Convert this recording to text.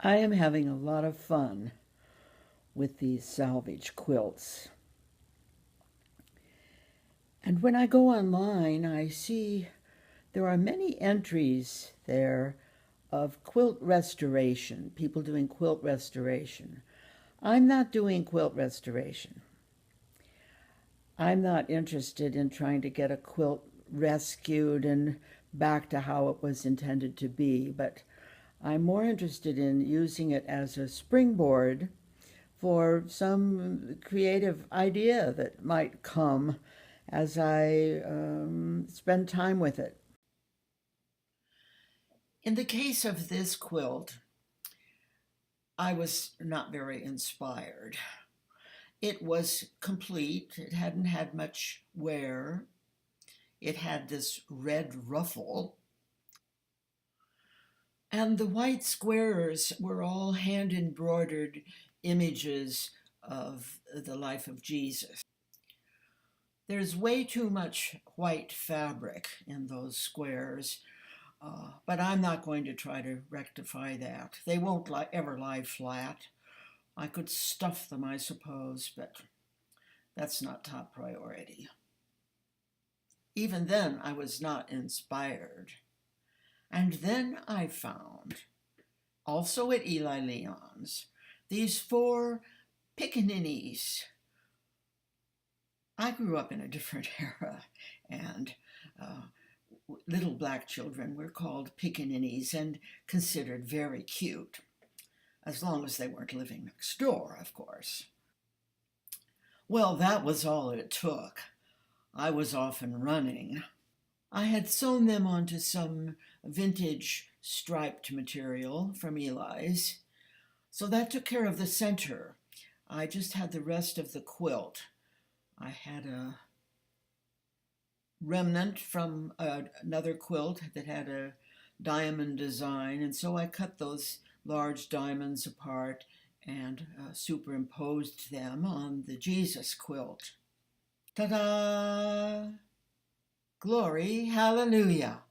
I am having a lot of fun with these salvage quilts. And when I go online, I see there are many entries there of quilt restoration, people doing quilt restoration. I'm not doing quilt restoration. I'm not interested in trying to get a quilt rescued and back to how it was intended to be, but I'm more interested in using it as a springboard for some creative idea that might come as I spend time with it. In the case of this quilt, I was not very inspired. It was complete. It hadn't had much wear. It had this red ruffle. And the white squares were all hand embroidered images of the life of Jesus. There's way too much white fabric in those squares, but I'm not going to try to rectify that. They won't ever lie flat. I could stuff them, I suppose, but that's not top priority. Even then, I was not inspired. And then I found, also at Eli Leon's, these 4 pickaninnies. I grew up in a different era, and little black children were called pickaninnies and considered very cute, as long as they weren't living next door, of course. Well, that was all it took. I was off and running. I had sewn them onto some vintage striped material from Eli's, so that took care of the center. I just had the rest of the quilt. I had a remnant from another quilt that had a diamond design, and so I cut those large diamonds apart and superimposed them on the Jesus quilt. Ta-da! Glory, hallelujah!